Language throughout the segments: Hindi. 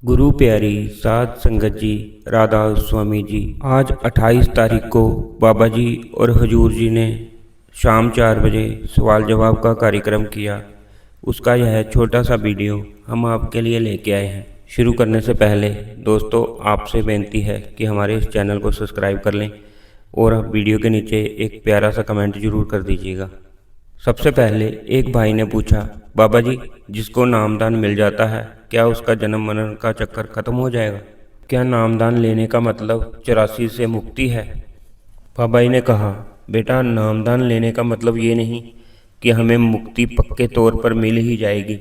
गुरु प्यारी साध संगत जी, राधा स्वामी जी। आज 28 तारीख को बाबा जी और हजूर जी ने शाम 4 बजे सवाल जवाब का कार्यक्रम किया। उसका यह छोटा सा वीडियो हम आपके लिए लेके आए हैं। शुरू करने से पहले दोस्तों आपसे बेनती है कि हमारे इस चैनल को सब्सक्राइब कर लें और वीडियो के नीचे एक प्यारा सा कमेंट जरूर कर दीजिएगा। सबसे पहले एक भाई ने पूछा, बाबा जी जिसको नामदान मिल जाता है क्या उसका जन्म मरण का चक्कर खत्म हो जाएगा? क्या नामदान लेने का मतलब 84 से मुक्ति है? बाबा जी ने कहा, बेटा नामदान लेने का मतलब ये नहीं कि हमें मुक्ति पक्के तौर पर मिल ही जाएगी।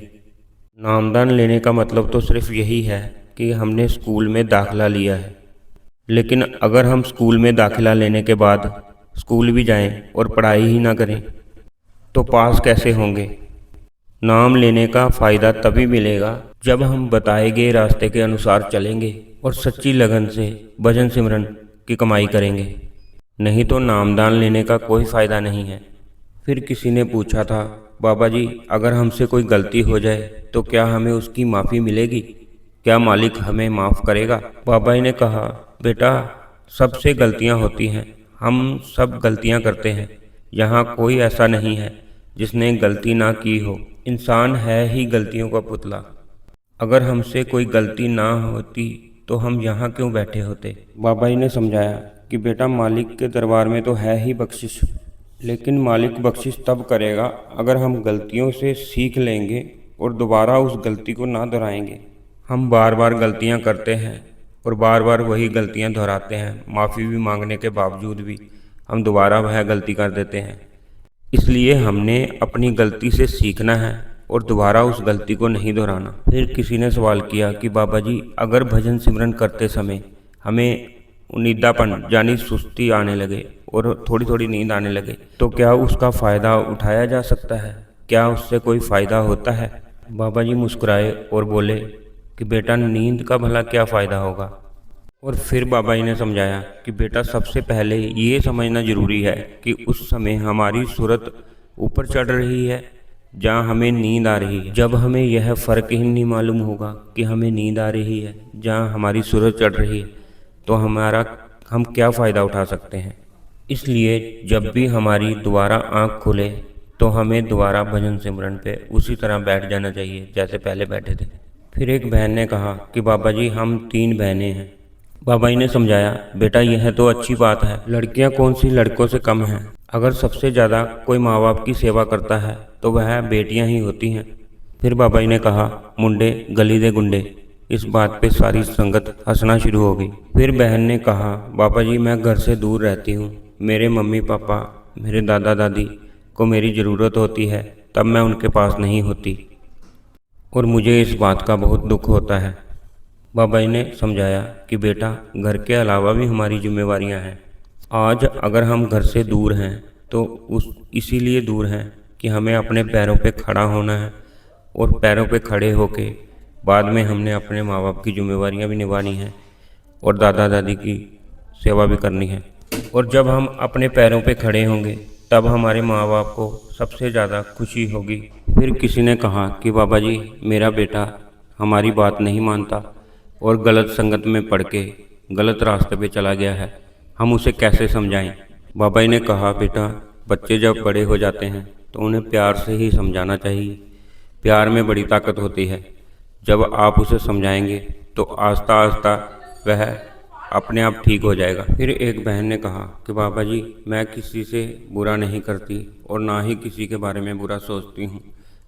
नामदान लेने का मतलब तो सिर्फ यही है कि हमने स्कूल में दाखिला लिया है। लेकिन अगर हम स्कूल में दाखिला लेने के बाद स्कूल भी जाएं और पढ़ाई ही ना करें तो पास कैसे होंगे? नाम लेने का फ़ायदा तभी मिलेगा जब हम बताए गए रास्ते के अनुसार चलेंगे और सच्ची लगन से भजन सिमरन की कमाई करेंगे, नहीं तो नामदान लेने का कोई फ़ायदा नहीं है। फिर किसी ने पूछा था, बाबा जी अगर हमसे कोई गलती हो जाए तो क्या हमें उसकी माफ़ी मिलेगी? क्या मालिक हमें माफ़ करेगा? बाबा जी ने कहा, बेटा सबसे गलतियां होती हैं, हम सब गलतियां करते हैं। यहाँ कोई ऐसा नहीं है जिसने गलती ना की हो। इंसान है ही गलतियों का पुतला। अगर हमसे कोई गलती ना होती तो हम यहाँ क्यों बैठे होते? बाबा जी ने समझाया कि बेटा मालिक के दरबार में तो है ही बख्शिश, लेकिन मालिक बख्शिश तब करेगा अगर हम गलतियों से सीख लेंगे और दोबारा उस गलती को ना दोहराएंगे। हम बार बार गलतियाँ करते हैं और बार बार वही गलतियाँ दोहराते हैं। माफ़ी भी मांगने के बावजूद भी हम दोबारा वह गलती कर देते हैं। इसलिए हमने अपनी गलती से सीखना है और दोबारा उस गलती को नहीं दोहराना। फिर किसी ने सवाल किया कि बाबा जी अगर भजन सिमरन करते समय हमें उनीदापन यानी सुस्ती आने लगे और थोड़ी थोड़ी नींद आने लगे तो क्या उसका फ़ायदा उठाया जा सकता है? क्या उससे कोई फ़ायदा होता है? बाबा जी मुस्कुराए और बोले कि बेटा नींद का भला क्या फ़ायदा होगा? और फिर बाबा जी ने समझाया कि बेटा सबसे पहले ये समझना ज़रूरी है कि उस समय हमारी सूरत ऊपर चढ़ रही है जहाँ हमें नींद आ रही है। जब हमें यह फ़र्क ही नहीं मालूम होगा कि हमें नींद आ रही है जहाँ हमारी सूरत चढ़ रही है तो हम क्या फ़ायदा उठा सकते हैं? इसलिए जब भी हमारी दोबारा आँख खुले तो हमें दोबारा भजन सिमरन पे उसी तरह बैठ जाना चाहिए जैसे पहले बैठे थे। फिर एक बहन ने कहा कि बाबा जी हम 3 बहनें हैं। बाबा जी ने समझाया, बेटा यह तो अच्छी बात है, लड़कियां कौन सी लड़कों से कम हैं? अगर सबसे ज़्यादा कोई माँ बाप की सेवा करता है तो वह बेटियां ही होती हैं। फिर बाबा जी ने कहा, मुंडे गली दे गुंडे। इस बात पे सारी संगत हंसना शुरू हो गई। फिर बहन ने कहा, बाबा जी मैं घर से दूर रहती हूँ, मेरे मम्मी पापा मेरे दादा दादी को मेरी ज़रूरत होती है तब मैं उनके पास नहीं होती और मुझे इस बात का बहुत दुख होता है। बाबा जी ने समझाया कि बेटा घर के अलावा भी हमारी जिम्मेवारियां हैं। आज अगर हम घर से दूर हैं तो इसीलिए दूर हैं कि हमें अपने पैरों पे खड़ा होना है और पैरों पे खड़े होके बाद में हमने अपने माँ बाप की जिम्मेवारियां भी निभानी हैं और दादा दादी की सेवा भी करनी है। और जब हम अपने पैरों पे खड़े होंगे तब हमारे माँ बाप को सबसे ज़्यादा खुशी होगी। फिर किसी ने कहा कि बाबा जी मेरा बेटा हमारी बात नहीं मानता और गलत संगत में पड़ के गलत रास्ते पे चला गया है, हम उसे कैसे समझाएं? बाबा जी ने कहा, बेटा बच्चे जब बड़े हो जाते हैं तो उन्हें प्यार से ही समझाना चाहिए। प्यार में बड़ी ताकत होती है। जब आप उसे समझाएंगे तो आस्ता आस्ता वह अपने आप ठीक हो जाएगा। फिर एक बहन ने कहा कि बाबा जी मैं किसी से बुरा नहीं करती और ना ही किसी के बारे में बुरा सोचती हूँ,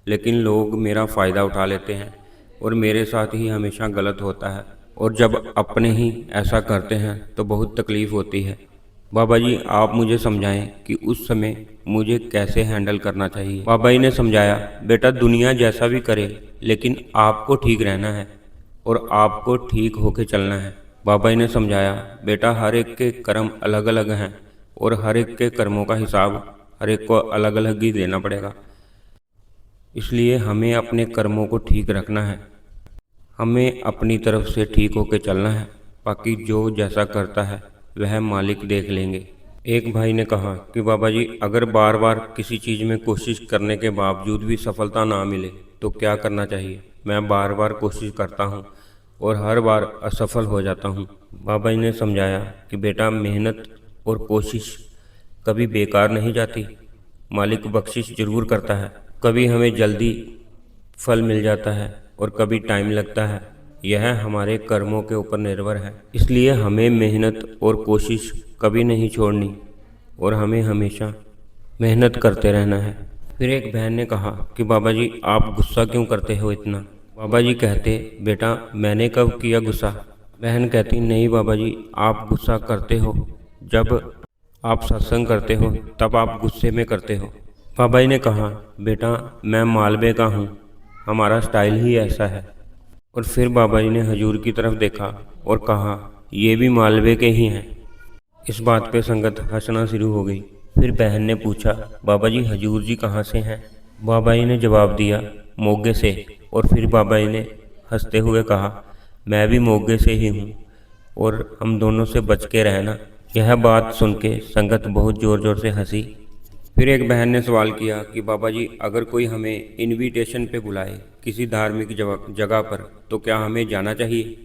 लेकिन लोग मेरा फ़ायदा उठा लेते हैं और मेरे साथ ही हमेशा गलत होता है और जब अपने ही ऐसा करते हैं तो बहुत तकलीफ़ होती है। बाबा जी आप मुझे समझाएं कि उस समय मुझे कैसे हैंडल करना चाहिए। बाबा जी ने समझाया, बेटा दुनिया जैसा भी करे लेकिन आपको ठीक रहना है और आपको ठीक होके चलना है। बाबा जी ने समझाया, बेटा हर एक के कर्म अलग अलग हैं और हर एक के कर्मों का हिसाब हर एक को अलग अलग ही देना पड़ेगा। इसलिए हमें अपने कर्मों को ठीक रखना है, हमें अपनी तरफ से ठीक होकर चलना है, बाकी जो जैसा करता है वह मालिक देख लेंगे। एक भाई ने कहा कि बाबा जी अगर बार बार किसी चीज़ में कोशिश करने के बावजूद भी सफलता ना मिले तो क्या करना चाहिए? मैं बार बार कोशिश करता हूँ और हर बार असफल हो जाता हूँ। बाबा जी ने समझाया कि बेटा, मेहनत और कोशिश कभी बेकार नहीं जाती। मालिक बख्शिश जरूर करता है। कभी हमें जल्दी फल मिल जाता है और कभी टाइम लगता है। यह हमारे कर्मों के ऊपर निर्भर है। इसलिए हमें मेहनत और कोशिश कभी नहीं छोड़नी और हमें हमेशा मेहनत करते रहना है। फिर एक बहन ने कहा कि बाबा जी, आप गुस्सा क्यों करते हो इतना? बाबा जी कहते, बेटा, मैंने कब किया गुस्सा? बहन कहती, नहीं बाबा जी, आप गुस्सा करते हो जब आप सत्संग करते हो, तब आप गुस्से में करते हो। बाबा जी ने कहा, बेटा, मैं मालवे का हूँ, हमारा स्टाइल ही ऐसा है। और फिर बाबा जी ने हजूर की तरफ देखा और कहा, ये भी मालवे के ही हैं। इस बात पे संगत हंसना शुरू हो गई। फिर बहन ने पूछा, बाबा जी, हजूर जी कहाँ से हैं? बाबा जी ने जवाब दिया, मोगे से। और फिर बाबा जी ने हंसते हुए कहा, मैं भी मोगे से ही हूँ और हम दोनों से बच के रहना। यह बात सुन के संगत बहुत ज़ोर ज़ोर से हंसी। फिर एक बहन ने सवाल किया कि बाबा जी, अगर कोई हमें इनविटेशन पे बुलाए किसी धार्मिक जगह पर, तो क्या हमें जाना चाहिए?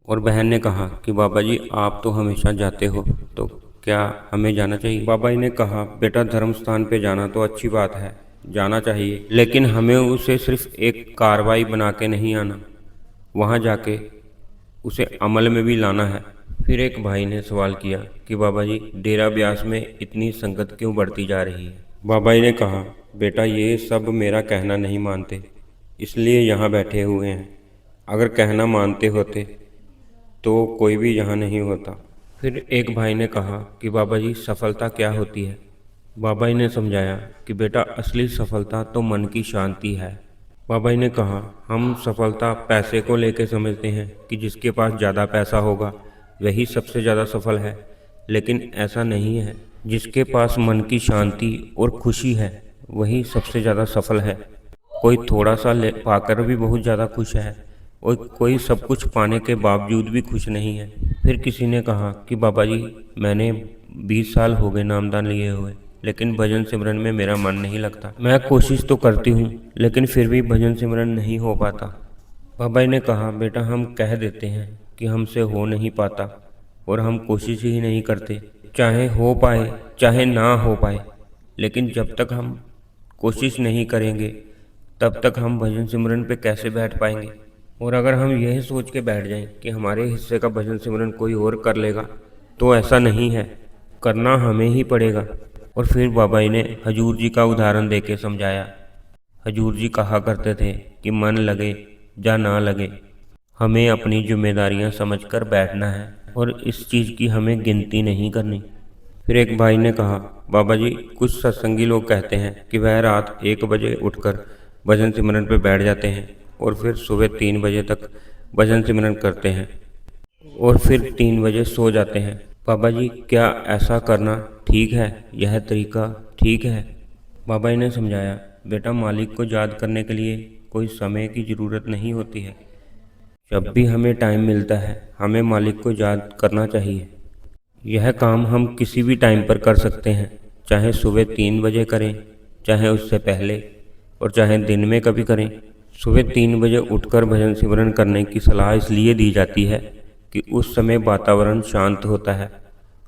और बहन ने कहा कि बाबा जी, आप तो हमेशा जाते हो, तो क्या हमें जाना चाहिए? बाबा जी ने कहा, बेटा, धर्म स्थान पे जाना तो अच्छी बात है, जाना चाहिए, लेकिन हमें उसे सिर्फ एक कार्रवाई बना के नहीं आना, वहाँ जाके उसे अमल में भी लाना है। फिर एक भाई ने सवाल किया कि बाबा जी, डेरा ब्यास में इतनी संगत क्यों बढ़ती जा रही है? बाबा जी ने कहा, बेटा, ये सब मेरा कहना नहीं मानते, इसलिए यहाँ बैठे हुए हैं। अगर कहना मानते होते तो कोई भी यहाँ नहीं होता। फिर एक भाई ने कहा कि बाबा जी, सफलता क्या होती है? बाबा जी ने समझाया कि बेटा, असली सफलता तो मन की शांति है। बाबा जी ने कहा, हम सफलता पैसे को लेकर समझते हैं कि जिसके पास ज़्यादा पैसा होगा वही सबसे ज़्यादा सफल है, लेकिन ऐसा नहीं है। जिसके पास मन की शांति और खुशी है वही सबसे ज़्यादा सफल है। कोई थोड़ा सा ले पाकर भी बहुत ज़्यादा खुश है और कोई सब कुछ पाने के बावजूद भी खुश नहीं है। फिर किसी ने कहा कि बाबा जी, मैंने 20 साल हो गए नामदान लिए हुए, लेकिन भजन सिमरन में मेरा मन नहीं लगता। मैं कोशिश तो करती हूँ, लेकिन फिर भी भजन सिमरन नहीं हो पाता। बाबा जी ने कहा, बेटा, हम कह देते हैं कि हमसे हो नहीं पाता और हम कोशिश ही नहीं करते, चाहे हो पाए चाहे ना हो पाए, लेकिन जब तक हम कोशिश नहीं करेंगे तब तक हम भजन सिमरन पे कैसे बैठ पाएंगे? और अगर हम यह सोच के बैठ जाएं कि हमारे हिस्से का भजन सिमरन कोई और कर लेगा, तो ऐसा नहीं है, करना हमें ही पड़ेगा। और फिर बाबा जी ने हजूर जी का उदाहरण देके समझाया। हजूर जी कहा करते थे कि मन लगे या ना लगे, हमें अपनी जिम्मेदारियां समझकर बैठना है और इस चीज़ की हमें गिनती नहीं करनी। फिर एक भाई ने कहा, बाबा जी, कुछ सत्संगी लोग कहते हैं कि वह रात 1 बजे उठकर भजन सिमरन पर बैठ जाते हैं और फिर सुबह 3 बजे तक भजन सिमरन करते हैं और फिर 3 बजे सो जाते हैं। बाबा जी, क्या ऐसा करना ठीक है? यह तरीका ठीक है? बाबा जी ने समझाया, बेटा, मालिक को याद करने के लिए कोई समय की ज़रूरत नहीं होती है। जब भी हमें टाइम मिलता है हमें मालिक को याद करना चाहिए। यह काम हम किसी भी टाइम पर कर सकते हैं, चाहे सुबह 3 बजे करें, चाहे उससे पहले, और चाहे दिन में कभी करें। सुबह 3 बजे उठकर भजन सिमरन करने की सलाह इसलिए दी जाती है कि उस समय वातावरण शांत होता है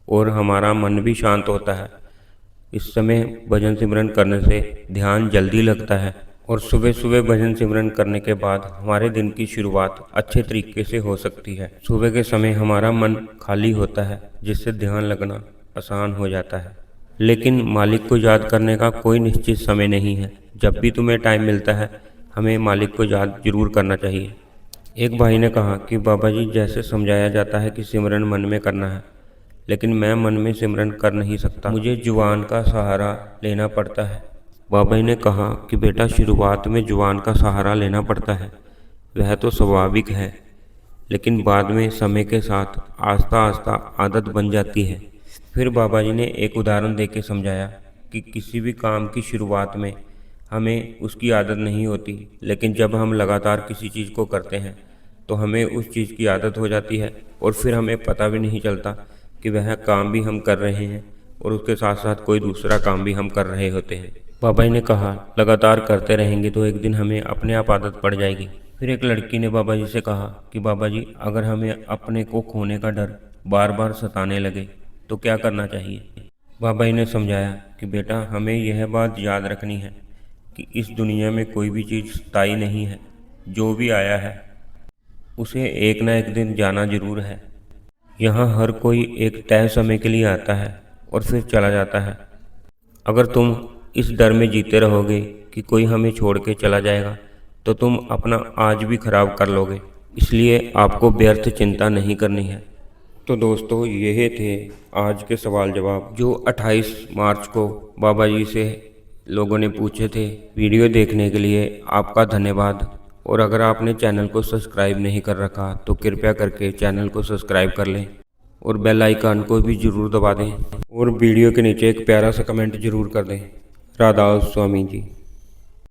और हमारा मन भी शांत होता है। इस समय भजन सिमरन करने से ध्यान जल्दी लगता है और सुबह सुबह भजन सिमरन करने के बाद हमारे दिन की शुरुआत अच्छे तरीके से हो सकती है। सुबह के समय हमारा मन खाली होता है, जिससे ध्यान लगना आसान हो जाता है। लेकिन मालिक को याद करने का कोई निश्चित समय नहीं है। जब भी तुम्हें टाइम मिलता है हमें मालिक को याद जरूर करना चाहिए। एक भाई ने कहा कि बाबा जी, जैसे समझाया जाता है कि सिमरन मन में करना है, लेकिन मैं मन में सिमरन कर नहीं सकता, मुझे जुबान का सहारा लेना पड़ता है। बाबा जी ने कहा कि बेटा, शुरुआत में जुबान का सहारा लेना पड़ता है, वह तो स्वाभाविक है, लेकिन बाद में समय के साथ आस्ता आस्ता आदत बन जाती है। फिर बाबा जी ने एक उदाहरण देके समझाया कि किसी भी काम की शुरुआत में हमें उसकी आदत नहीं होती, लेकिन जब हम लगातार किसी चीज़ को करते हैं तो हमें उस चीज़ की आदत हो जाती है और फिर हमें पता भी नहीं चलता कि वह काम भी हम कर रहे हैं और उसके साथ साथ कोई दूसरा काम भी हम कर रहे होते हैं। बाबा जी ने कहा, लगातार करते रहेंगे तो एक दिन हमें अपने आप आदत पड़ जाएगी। फिर एक लड़की ने बाबा जी से कहा कि बाबा जी, अगर हमें अपने को खोने का डर बार बार सताने लगे तो क्या करना चाहिए। बाबा जी ने समझाया कि बेटा, हमें यह बात याद रखनी है कि इस दुनिया में कोई भी चीज़ स्थायी नहीं है। जो भी आया है उसे एक ना एक दिन जाना जरूर है। यहाँ हर कोई एक तय समय के लिए आता है और फिर चला जाता है। अगर तुम इस डर में जीते रहोगे कि कोई हमें छोड़ के चला जाएगा तो तुम अपना आज भी खराब कर लोगे। इसलिए आपको व्यर्थ चिंता नहीं करनी है। तो दोस्तों, यही थे आज के सवाल जवाब जो 28 मार्च को बाबा जी से लोगों ने पूछे थे। वीडियो देखने के लिए आपका धन्यवाद। और अगर आपने चैनल को सब्सक्राइब नहीं कर रखा तो कृपया करके चैनल को सब्सक्राइब कर लें और बेल आइकन को भी ज़रूर दबा दें और वीडियो के नीचे एक प्यारा सा कमेंट ज़रूर कर दें। राधा स्वामी जी।